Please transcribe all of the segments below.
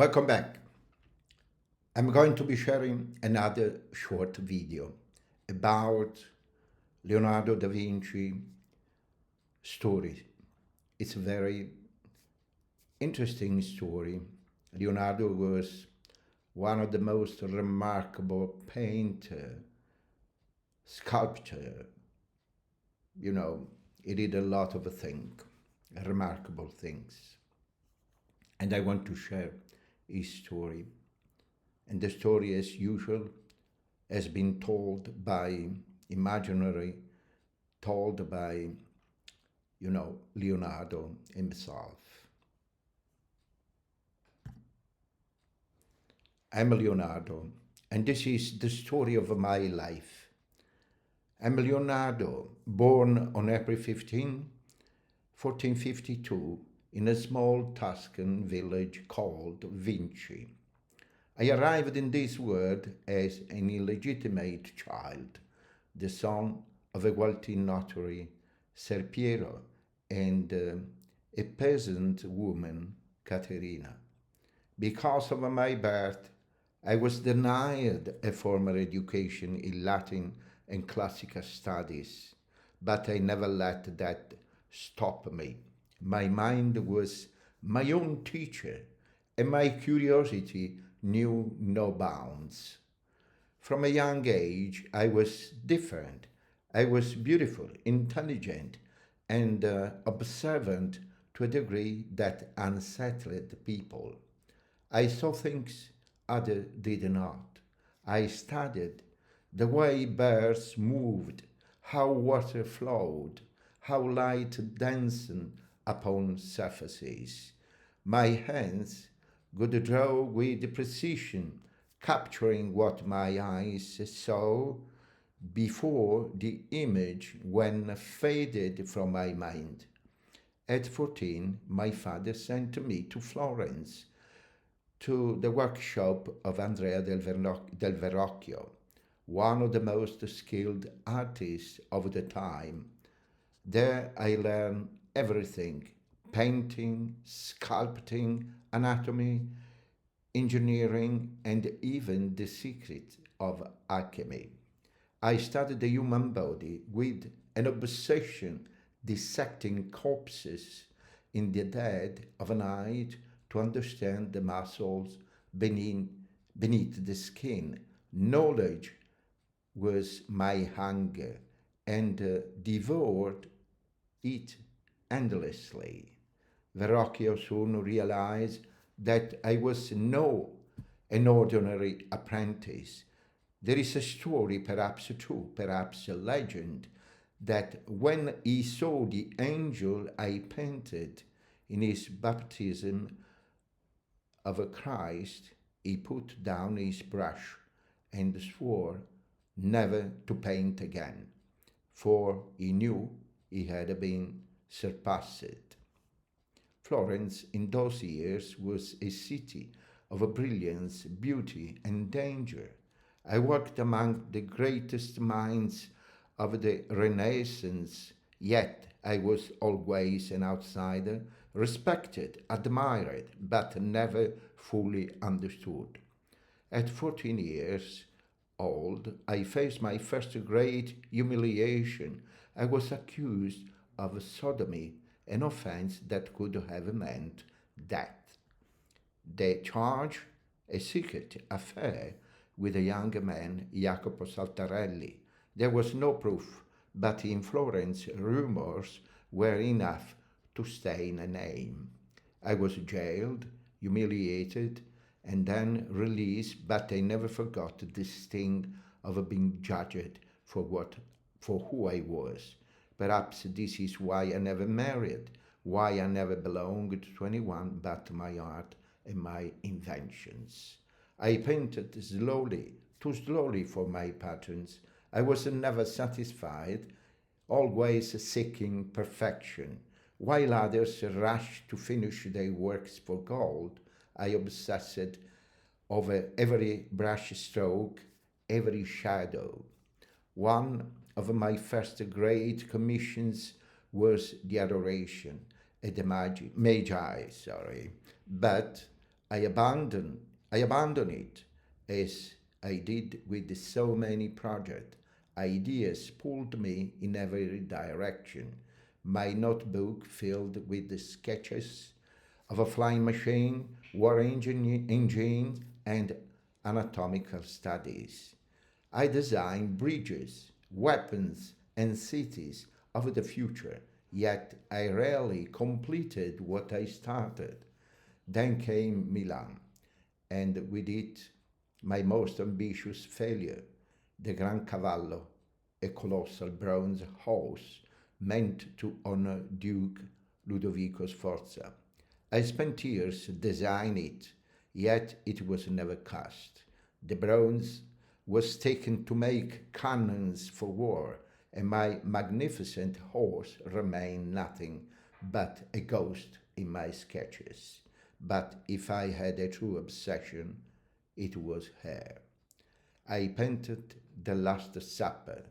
Welcome back. I'm going to be sharing another short video about Leonardo da Vinci story. It's a very interesting story. Leonardo was one of the most remarkable painter, sculptor. He did a lot of things, remarkable things. And I want to share his story. And the story, as usual, has been told by imaginary, told by, Leonardo himself. I'm Leonardo, and this is the story of my life. I'm Leonardo, born on April 15, 1452, in a small Tuscan village called Vinci. I arrived in this world as an illegitimate child, the son of a wealthy notary, Ser Piero, and a peasant woman, Caterina. Because of my birth, I was denied a formal education in Latin and classical studies, but I never let that stop me. My mind was my own teacher, and my curiosity knew no bounds. From a young age, I was different. I was beautiful, intelligent, and observant to a degree that unsettled people. I saw things others did not. I studied the way birds moved, how water flowed, how light danced upon surfaces. My hands could draw with precision, capturing what my eyes saw before the image when faded from my mind. At 14, my father sent me to Florence, to the workshop of Andrea del Verrocchio, one of the most skilled artists of the time. There I learned everything: painting, sculpting, anatomy, engineering, and even the secret of alchemy. I studied the human body with an obsession, dissecting corpses in the dead of night to understand the muscles beneath the skin. Knowledge was my hunger, and devoured it endlessly. Verrocchio soon realized that I was no an ordinary apprentice. There is a story, perhaps true, perhaps a legend, that when he saw the angel I painted in his baptism of a Christ, he put down his brush and swore never to paint again, for he knew he had been surpassed. Florence in those years was a city of brilliance, beauty, and danger. I worked among the greatest minds of the Renaissance, yet I was always an outsider, respected, admired, but never fully understood. At 14 years old, I faced my first great humiliation. I was accused of sodomy, an offense that could have meant death. They charged a secret affair with a young man, Jacopo Saltarelli. There was no proof, but in Florence, rumors were enough to stain a name. I was jailed, humiliated, and then released, but I never forgot the sting of being judged for who I was. Perhaps this is why I never married, why I never belonged to anyone but my art and my inventions. I painted slowly, too slowly for my patrons. I was never satisfied, always seeking perfection. While others rushed to finish their works for gold, I obsessed over every brush stroke, every shadow. One of my first great commissions was the Adoration at the Magi, but I abandoned it, as I did with so many projects. Ideas pulled me in every direction. My notebook filled with the sketches of a flying machine, war engine, and anatomical studies. I designed bridges, weapons, and cities of the future, yet I rarely completed what I started. Then came Milan, and with it, my most ambitious failure, the Gran Cavallo, a colossal bronze horse meant to honor Duke Ludovico Sforza. I spent years designing it, yet it was never cast. The bronze was taken to make cannons for war, and my magnificent horse remained nothing but a ghost in my sketches. But if I had a true obsession, it was her. I painted The Last Supper,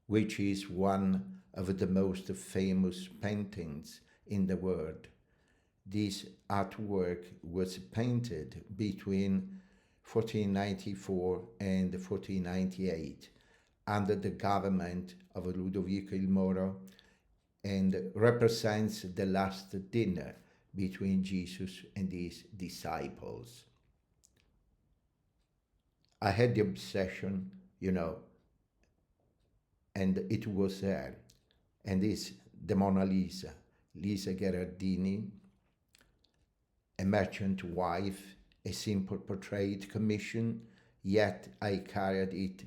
which is one of the most famous paintings in the world. This artwork was painted between 1494 and 1498 under the government of Ludovico il Moro and represents the last dinner between Jesus and his disciples. I had the obsession, and it was there. And it's the Mona Lisa, Lisa Gherardini, a merchant wife, a simple portrait commission, yet I carried it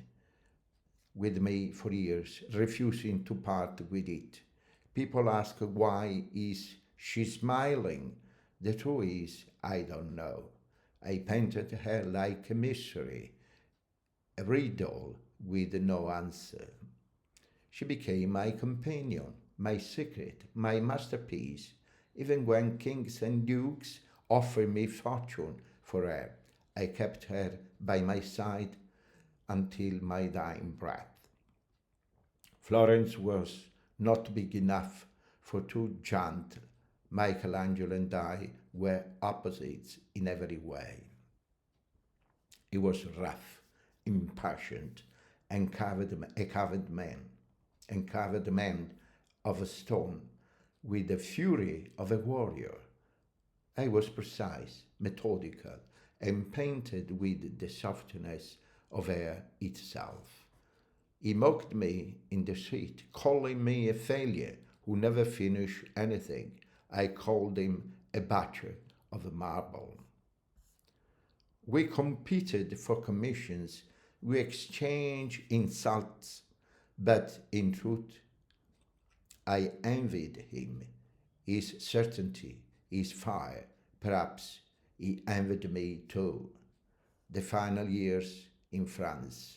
with me for years, refusing to part with it. People ask why is she smiling? The truth is, I don't know. I painted her like a mystery, a riddle with no answer. She became my companion, my secret, my masterpiece, even when kings and dukes offered me fortune for her. I kept her by my side until my dying breath. Florence was not big enough for two giants. Michelangelo and I were opposites in every way. He was rough, impassioned, and carved man of a stone with the fury of a warrior. I was precise, methodical, and painted with the softness of air itself. He mocked me in the street, calling me a failure who never finished anything. I called him a butcher of marble. We competed for commissions, we exchanged insults, but in truth, I envied him, his certainty, his fire. Perhaps he envied me too. The final years in France.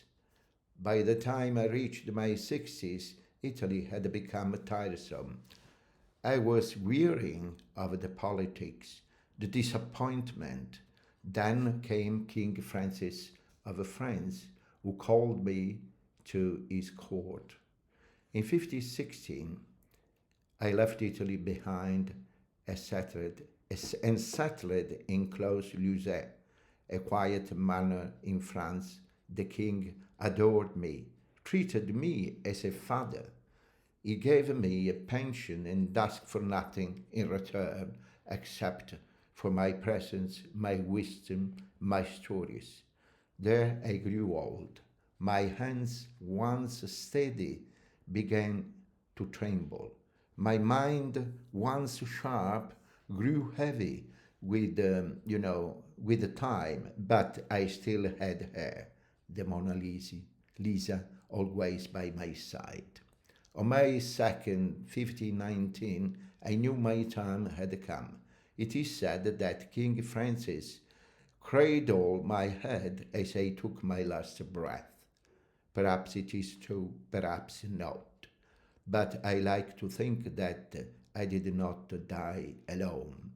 By the time I reached my 60s, Italy had become tiresome. I was wearying of the politics, the disappointment. Then came King Francis of France, who called me to his court. In 1516, I left Italy behind and settled in Clos-Luzet, a quiet manor in France. The king adored me, treated me as a father. He gave me a pension and asked for nothing in return except for my presence, my wisdom, my stories. There I grew old. My hands, once steady, began to tremble. My mind, once sharp, grew heavy with, with the time, but I still had her, the Mona Lisa, always by my side. On May 2nd, 1519, I knew my time had come. It is said that King Francis cradled my head as I took my last breath. Perhaps it is true, perhaps not. But I like to think that I did not die alone,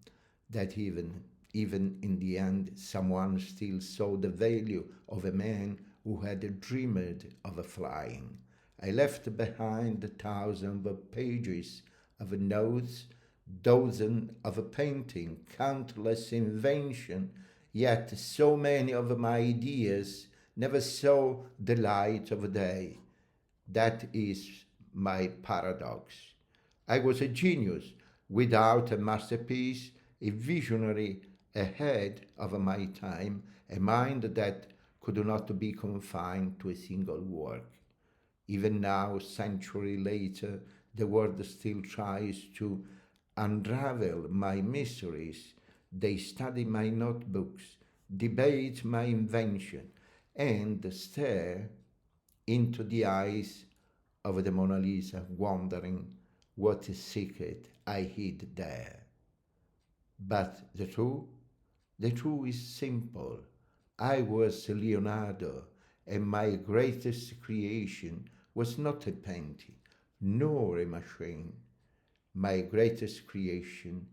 that even in the end, someone still saw the value of a man who had dreamed of flying. I left behind thousands of pages of notes, dozens of a painting, countless invention, yet so many of my ideas never saw the light of day. That is my paradox. I was a genius without a masterpiece, a visionary ahead of my time, a mind that could not be confined to a single work. Even now, century later, the world still tries to unravel my mysteries. They study my notebooks, debate my invention, and stare into the eyes of the Mona Lisa, wondering what secret I hid there. But the truth is simple. I was Leonardo, and my greatest creation was not a painting, nor a machine. My greatest creation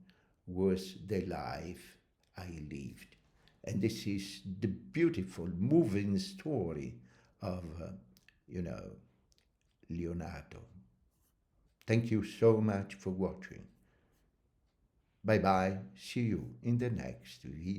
was the life I lived. And this is the beautiful, moving story of, Leonardo. Thank you so much for watching. Bye bye. See you in the next video.